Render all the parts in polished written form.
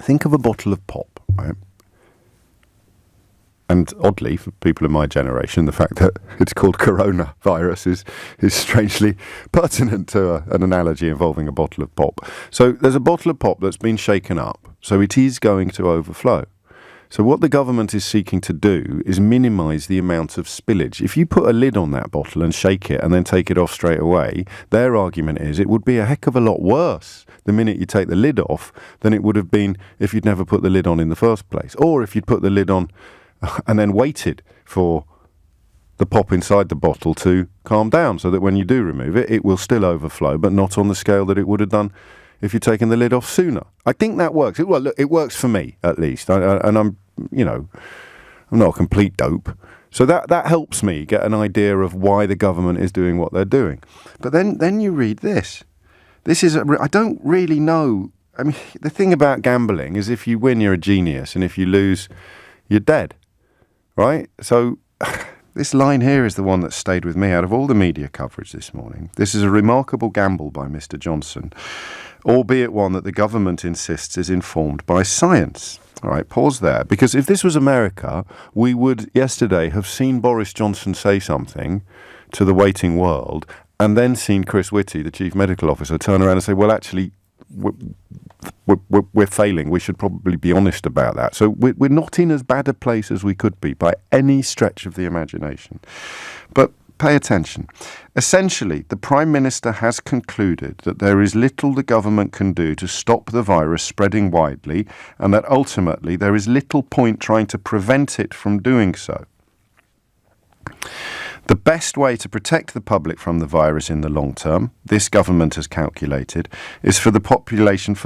think of a bottle of pop, right? And oddly, for people of my generation, the fact that it's called coronavirus is strangely pertinent to an analogy involving a bottle of pop. So there's a bottle of pop that's been shaken up, so it is going to overflow. So what the government is seeking to do is minimise the amount of spillage. If you put a lid on that bottle and shake it and then take it off straight away, their argument is it would be a heck of a lot worse the minute you take the lid off than it would have been if you'd never put the lid on in the first place. Or if you'd put the lid on and then waited for the pop inside the bottle to calm down so that when you do remove it, it will still overflow, but not on the scale that it would have done if you'd taken the lid off sooner. I think that works. Well, look, it works for me, at least. And I'm not a complete dope. So that helps me get an idea of why the government is doing what they're doing. But then you read this. This is, I don't really know. I mean, the thing about gambling is if you win, you're a genius. And if you lose, you're dead. Right? So this line here is the one that stayed with me out of all the media coverage this morning. This is a remarkable gamble by Mr. Johnson, albeit one that the government insists is informed by science. All right, pause there. Because if this was America, we would yesterday have seen Boris Johnson say something to the waiting world and then seen Chris Whitty, the chief medical officer, turn around and say, well, actually, we're failing. We should probably be honest about that. So we're not in as bad a place as we could be by any stretch of the imagination. But pay attention. Essentially, the Prime Minister has concluded that there is little the government can do to stop the virus spreading widely, and that ultimately there is little point trying to prevent it from doing so. The best way to protect the public from the virus in the long term, this government has calculated, is for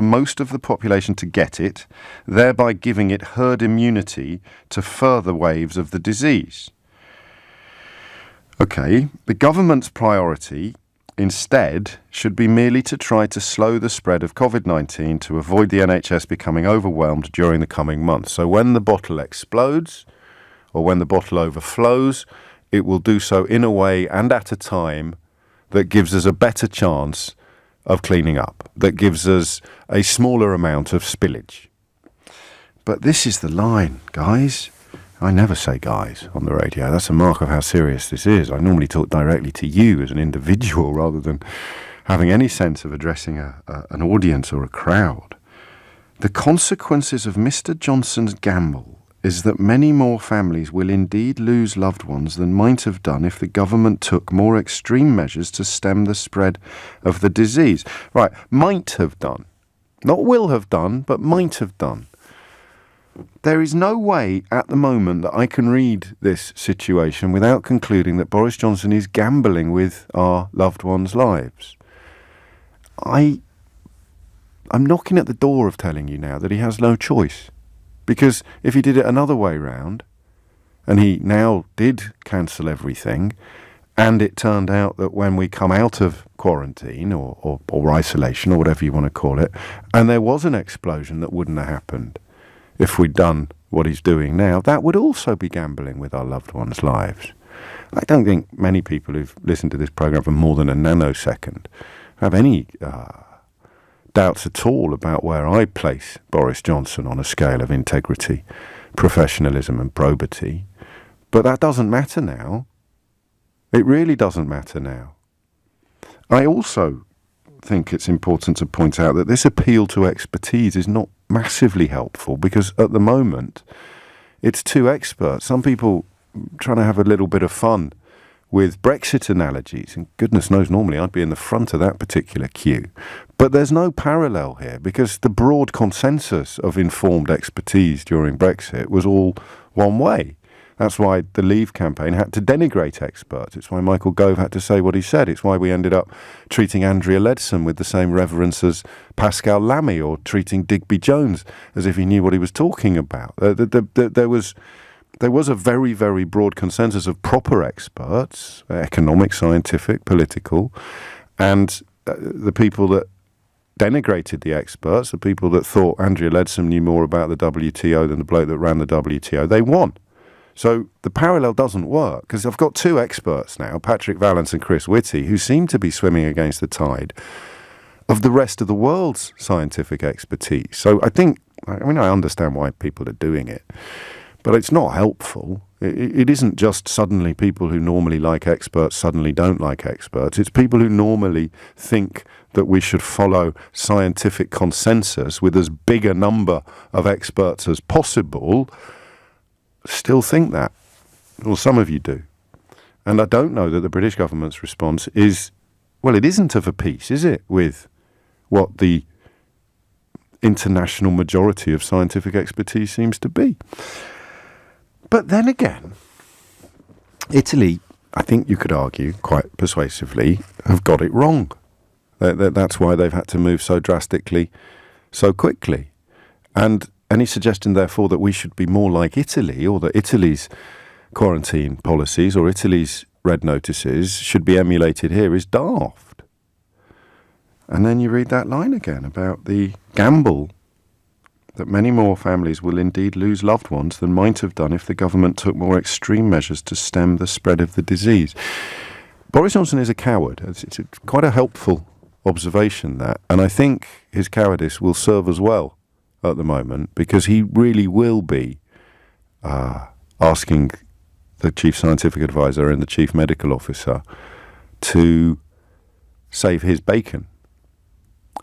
most of the population to get it, thereby giving it herd immunity to further waves of the disease. Okay, the government's priority instead should be merely to try to slow the spread of COVID-19 to avoid the NHS becoming overwhelmed during the coming months. So when the bottle explodes or when the bottle overflows, it will do so in a way and at a time that gives us a better chance of cleaning up, that gives us a smaller amount of spillage. But this is the line, guys. I never say guys on the radio. That's a mark of how serious this is. I normally talk directly to you as an individual rather than having any sense of addressing an audience or a crowd. The consequences of Mr. Johnson's gamble is that many more families will indeed lose loved ones than might have done if the government took more extreme measures to stem the spread of the disease. Right, might have done. Not will have done, but might have done. There is no way at the moment that I can read this situation without concluding that Boris Johnson is gambling with our loved ones' lives. I'm knocking at the door of telling you now that he has no choice. Because if he did it another way round, and he now did cancel everything, and it turned out that when we come out of quarantine or isolation or whatever you want to call it, and there was an explosion that wouldn't have happened if we'd done what he's doing now, that would also be gambling with our loved ones' lives. I don't think many people who've listened to this programme for more than a nanosecond have any doubts at all about where I place Boris Johnson on a scale of integrity, professionalism and probity. But that doesn't matter now. It really doesn't matter now. I also think it's important to point out that this appeal to expertise is not massively helpful because at the moment it's too expert. Some people trying to have a little bit of fun with Brexit analogies, and goodness knows normally I'd be in the front of that particular queue. But there's no parallel here because the broad consensus of informed expertise during Brexit was all one way. That's why the Leave campaign had to denigrate experts. It's why Michael Gove had to say what he said. It's why we ended up treating Andrea Leadsom with the same reverence as Pascal Lamy or treating Digby Jones as if he knew what he was talking about. There was a very, very broad consensus of proper experts, economic, scientific, political, and the people that denigrated the experts, the people that thought Andrea Leadsom knew more about the WTO than the bloke that ran the WTO, they won. So the parallel doesn't work because I've got two experts now, Patrick Vallance and Chris Whitty, who seem to be swimming against the tide of the rest of the world's scientific expertise. So I think I mean, I understand why people are doing it, but it's not helpful. It isn't just suddenly people who normally like experts suddenly don't like experts. It's people who normally think that we should follow scientific consensus with as big a number of experts as possible still think that. Well, some of you do. And I don't know that the British government's response is, well, it isn't of a piece, is it, with what the international majority of scientific expertise seems to be. But then again, Italy, I think you could argue quite persuasively, have got it wrong. That's why they've had to move so drastically, so quickly. And any suggestion, therefore, that we should be more like Italy, or that Italy's quarantine policies or Italy's red notices should be emulated here is daft. And then you read that line again about the gamble that many more families will indeed lose loved ones than might have done if the government took more extreme measures to stem the spread of the disease. Boris Johnson is a coward. It's quite a helpful observation, that. And I think his cowardice will serve us well at the moment, because he really will be asking the chief scientific advisor and the chief medical officer to save his bacon.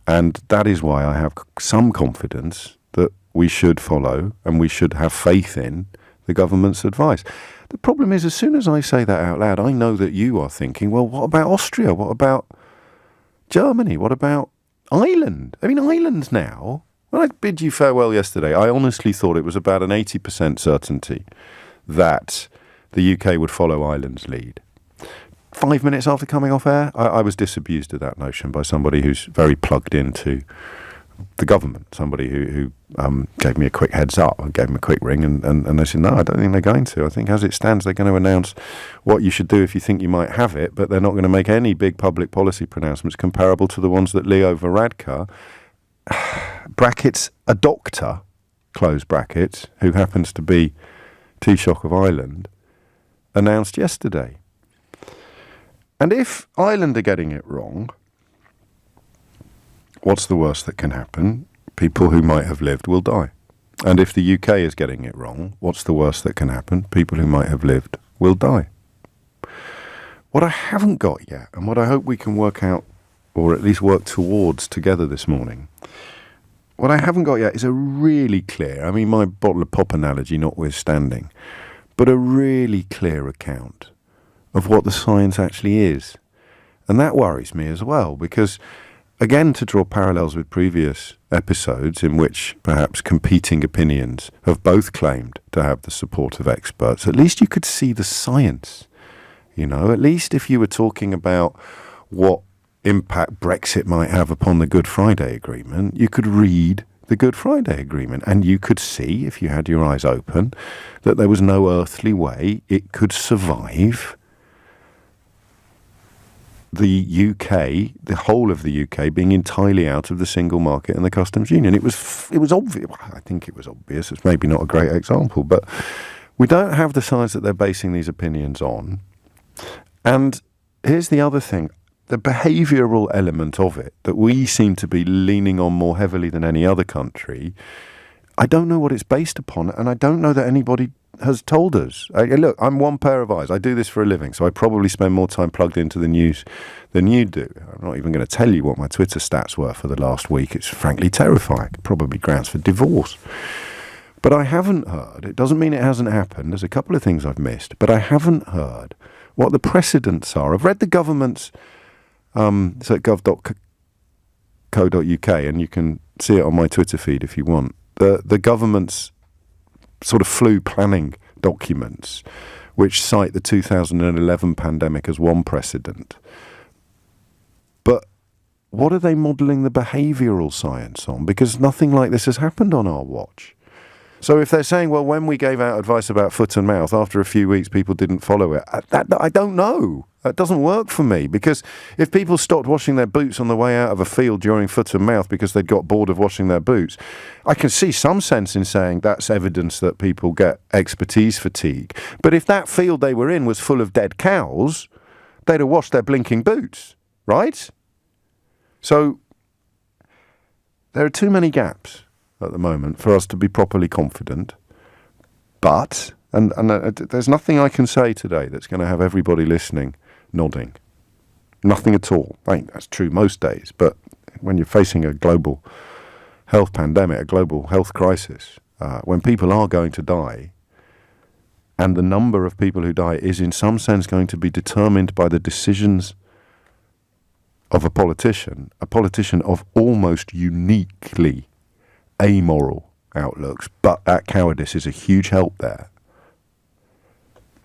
And that is why I have some confidence that we should follow and we should have faith in the government's advice. The problem is, as soon as I say that out loud, I know that you are thinking, well, what about Austria? What about Germany? What about Ireland? I mean, Ireland now, when I bid you farewell yesterday, I honestly thought it was about an 80% certainty that the UK would follow Ireland's lead. 5 minutes after coming off air, I was disabused of that notion by somebody who's very plugged into the government, somebody who gave me a quick heads up. I gave them a quick ring, and they said, no, I don't think they're going to. I think as it stands, they're going to announce what you should do if you think you might have it, but they're not going to make any big public policy pronouncements comparable to the ones that Leo Varadkar, brackets, a doctor, close brackets, who happens to be Taoiseach of Ireland, announced yesterday. And if Ireland are getting it wrong, what's the worst that can happen? People who might have lived will die. And if the UK is getting it wrong, what's the worst that can happen? People who might have lived will die. What I haven't got yet, and what I hope we can work out, or at least work towards together this morning, what I haven't got yet is a really clear, I mean, my bottle of pop analogy notwithstanding, but a really clear account of what the science actually is. And that worries me as well, because, again, to draw parallels with previous episodes in which perhaps competing opinions have both claimed to have the support of experts, at least you could see the science. You know, at least if you were talking about what impact Brexit might have upon the Good Friday Agreement, you could read the Good Friday Agreement, and you could see, if you had your eyes open, that there was no earthly way it could survive the UK, the whole of the UK, being entirely out of the single market and the customs union. It was obvious. I think it was obvious. It's maybe not a great example, but we don't have the science that they're basing these opinions on. And here's the other thing. The behavioural element of it that we seem to be leaning on more heavily than any other country, I don't know what it's based upon, and I don't know that anybody has told us. Look, I'm one pair of eyes. I do this for a living, so I probably spend more time plugged into the news than you do. I'm not even going to tell you what my Twitter stats were for the last week. It's frankly terrifying. Probably grounds for divorce. But I haven't heard, it doesn't mean it hasn't happened, there's a couple of things I've missed, but I haven't heard what the precedents are. I've read the government's, it's at gov.co.uk, and you can see it on my Twitter feed if you want, the government's sort of flu planning documents, which cite the 2011 pandemic as one precedent. But what are they modelling the behavioural science on? Because nothing like this has happened on our watch. So if they're saying, well, when we gave out advice about foot and mouth, after a few weeks people didn't follow it, I don't know. That doesn't work for me, because if people stopped washing their boots on the way out of a field during foot and mouth because they'd got bored of washing their boots, I can see some sense in saying that's evidence that people get expertise fatigue. But if that field they were in was full of dead cows, they'd have washed their blinking boots, right? So there are too many gaps. at the moment for us to be properly confident. But, and there's nothing I can say today that's going to have everybody listening nodding. Nothing at all. I think that's true most days. But when you're facing a global health pandemic, a global health crisis, when people are going to die, and the number of people who die is in some sense going to be determined by the decisions of a politician of almost uniquely amoral outlooks, but that cowardice is a huge help there,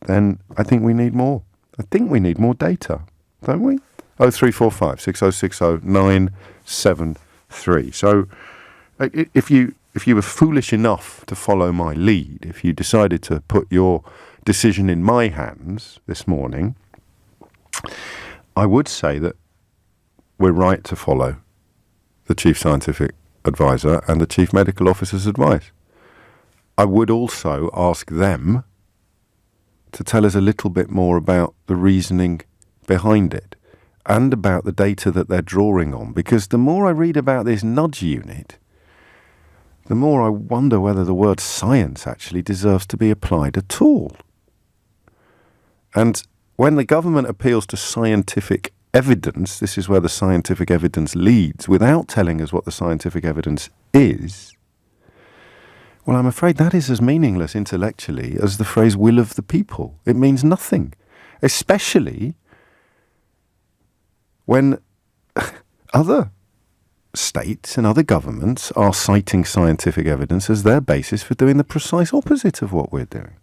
then I think we need more. I think we need more data, don't we? 0345 6060 973. So if you were foolish enough to follow my lead, if you decided to put your decision in my hands this morning, I would say that we're right to follow the Chief Scientific Advisor and the Chief Medical Officer's advice. I would also ask them to tell us a little bit more about the reasoning behind it and about the data that they're drawing on, because the more I read about this nudge unit, the more I wonder whether the word science actually deserves to be applied at all. And when the government appeals to scientific evidence, this is where the scientific evidence leads, without telling us what the scientific evidence is, well, I'm afraid that is as meaningless intellectually as the phrase will of the people. It means nothing, especially when other states and other governments are citing scientific evidence as their basis for doing the precise opposite of what we're doing.